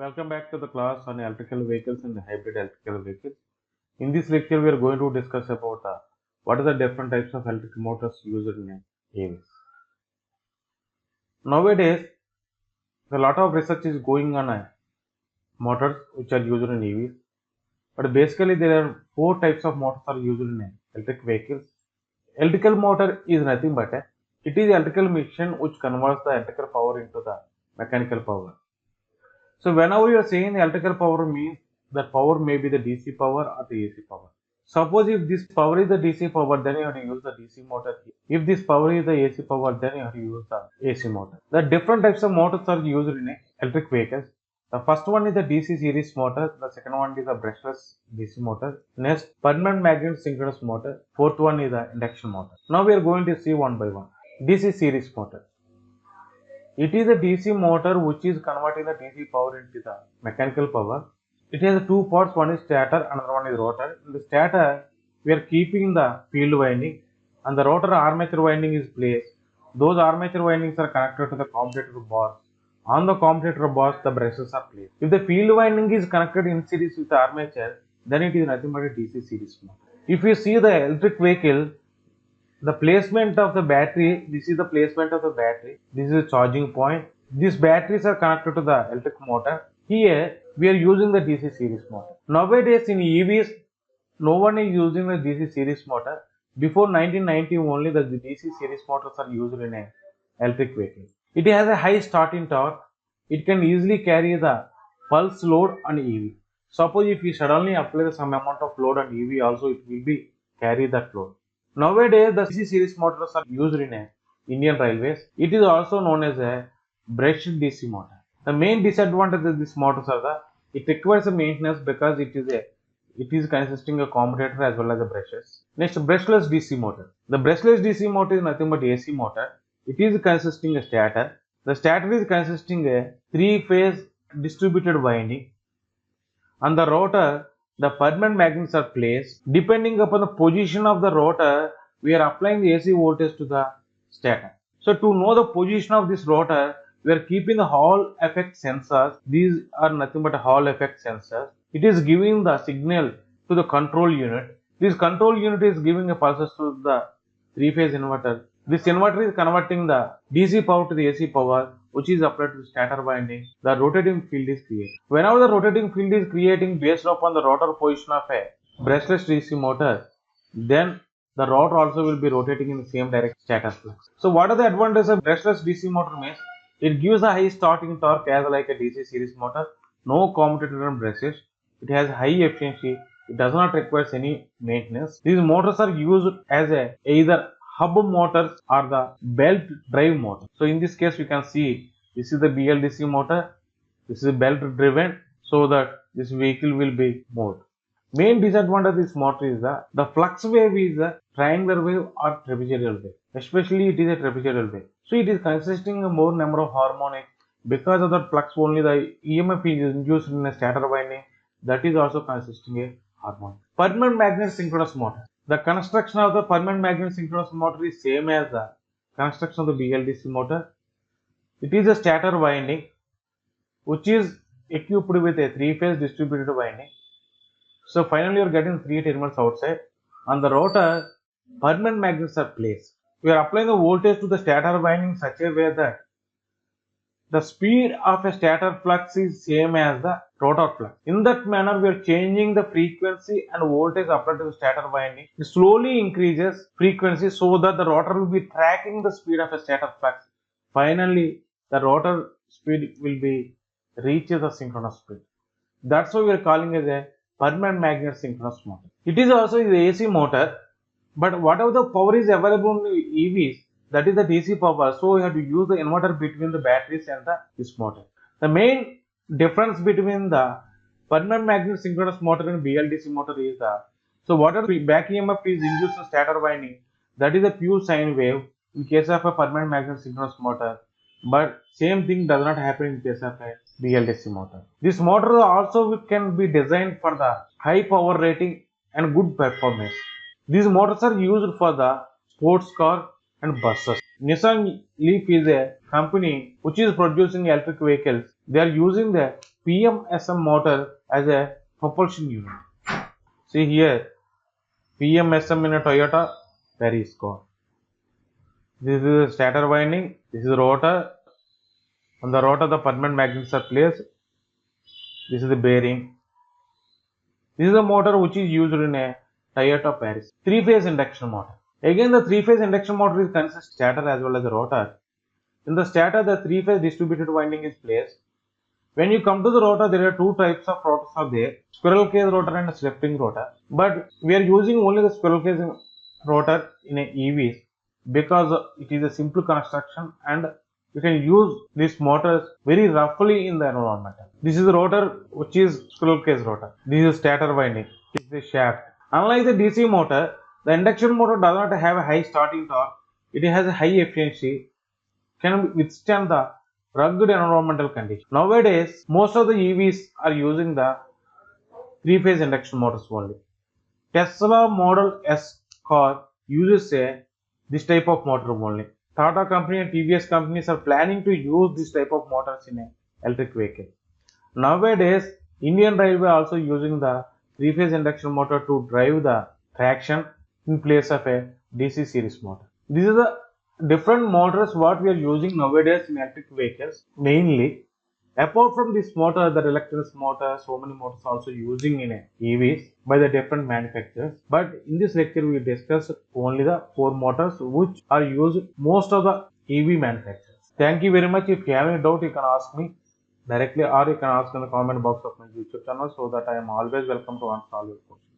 Welcome back to the class on electrical vehicles and hybrid electrical vehicles. In this lecture, we are going to discuss about what are the different types of electric motors used in EVs. Nowadays, a lot of research is going on motors which are used in EVs. But basically, there are four types of motors are used in electric vehicles. Electrical motor is nothing but it is electrical machine which converts the electrical power into the mechanical power. So whenever you are saying electrical power means that power may be the DC power or the AC power. Suppose if this power is the DC power, then you have to use the DC motor. If this power is the AC power, then you have to use the AC motor. The different types of motors are used in electric vehicles. The first one is the DC series motor. The second one is the brushless DC motor. Next, permanent magnet synchronous motor. Fourth one is the induction motor. Now we are going to see one by one. DC series motor. It is a DC motor which is converting the DC power into the mechanical power. It has two parts, one is stator, another one is rotor. In the stator, we are keeping the field winding and the rotor armature winding is placed. Those armature windings are connected to the commutator bars. On the commutator bars, the brushes are placed. If the field winding is connected in series with the armature, then it is nothing but a DC series motor. If you see the electric vehicle, the placement of the battery, this is the placement of the battery, this is the charging point. These batteries are connected to the electric motor. Here we are using the DC series motor. Nowadays in EVs, no one is using the DC series motor. Before 1990 only the DC series motors are used in an electric vehicle. It has a high starting torque. It can easily carry the pulse load on EV. Suppose if you suddenly apply some amount of load on EV also, it will be carry that load. Nowadays, the DC series motors are used in Indian Railways. It is also known as a brushed DC motor. The main disadvantage of this motors are that it requires a maintenance because it is consisting of commutator as well as the brushes. Next, brushless DC motor. The brushless DC motor is nothing but AC motor. It is consisting of stator. The stator is consisting a three-phase distributed winding. On the rotor, the permanent magnets are placed. Depending upon the position of the rotor, we are applying the AC voltage to the stator. So to know the position of this rotor, we are keeping the Hall effect sensors. These are nothing but Hall effect sensors. It is giving the signal to the control unit. This control unit is giving a pulses to the three-phase inverter. This inverter is converting the DC power to the AC power, which is applied to the stator winding. The rotating field is created. Whenever the rotating field is creating based upon the rotor position of a brushless DC motor, then the rotor also will be rotating in the same direction stator flux. So what are the advantages of brushless DC motor means? It gives a high starting torque as like a DC series motor, no commutator and brushes. It has high efficiency. It does not require any maintenance. These motors are used as either hub motors or the belt drive motor. So in this case, we can see this is the BLDC motor. This is belt driven so that this vehicle will be moved. Main disadvantage of this motor is that the flux wave is a triangular wave or trapezoidal wave. Especially it is a trapezoidal wave. So it is consisting of more number of harmonics. Because of that flux only the EMF is induced in a stator winding. That is also consisting of harmonic. Permanent magnet synchronous motor. The construction of the permanent magnet synchronous motor is same as the construction of the BLDC motor. It is a stator winding which is equipped with a three-phase distributed winding. So finally you are getting three terminals outside. On the rotor, permanent magnets are placed. We are applying the voltage to the stator winding in such a way that the speed of a stator flux is same as the rotor flux. In that manner, we are changing the frequency and voltage applied to the stator winding. It slowly increases frequency so that the rotor will be tracking the speed of a stator flux. Finally, the rotor speed will be reaches the synchronous speed. That's why we are calling it a permanent magnet synchronous motor. It is also the AC motor, but whatever the power is available in EVs, that is the DC power, so we have to use the inverter between the batteries and this motor. The main difference between the permanent magnet synchronous motor and BLDC motor is so whatever back EMF is induced in stator winding, that is a pure sine wave in case of a permanent magnet synchronous motor, but same thing does not happen in case of a BLDC motor. This motor also can be designed for the high power rating and good performance. These motors are used for the sports car and buses. Nissan Leaf is a company which is producing electric vehicles. They are using the PMSM motor as a propulsion unit. See here, PMSM in a Toyota, very score. This is the stator winding, this is the rotor. On the rotor, the permanent magnets are placed. This is the bearing. This is the motor which is used in a Toyota Paris. Three-phase induction motor. Again, the three-phase induction motor is consists of stator as well as the rotor. In the stator, the three-phase distributed winding is placed. When you come to the rotor, there are two types of rotors are there: squirrel cage rotor and a slip-ring rotor. But we are using only the squirrel cage rotor in a EVs because it is a simple construction and you can use these motors very roughly in the environment. This is the rotor which is squirrel cage rotor. This is stator winding. This is the shaft. Unlike the DC motor, the induction motor does not have a high starting torque. It has a high efficiency, can withstand the rugged environmental conditions. Nowadays, most of the EVs are using the three-phase induction motors only. Tesla Model S car uses this type of motor only. Tata company and TVS companies are planning to use this type of motors in an electric vehicle. Nowadays, Indian Railway also using the three-phase induction motor to drive the traction in place of a DC series motor. This is the different motors what we are using nowadays in electric vehicles. Mainly, apart from this motor, the reluctance motor, so many motors also using in EVs by the different manufacturers. But in this lecture, we discuss only the 4 motors which are used most of the EV manufacturers. Thank you very much. If you have any doubt, you can ask me directly or you can ask in the comment box of my YouTube channel, so that I am always welcome to answer all your questions.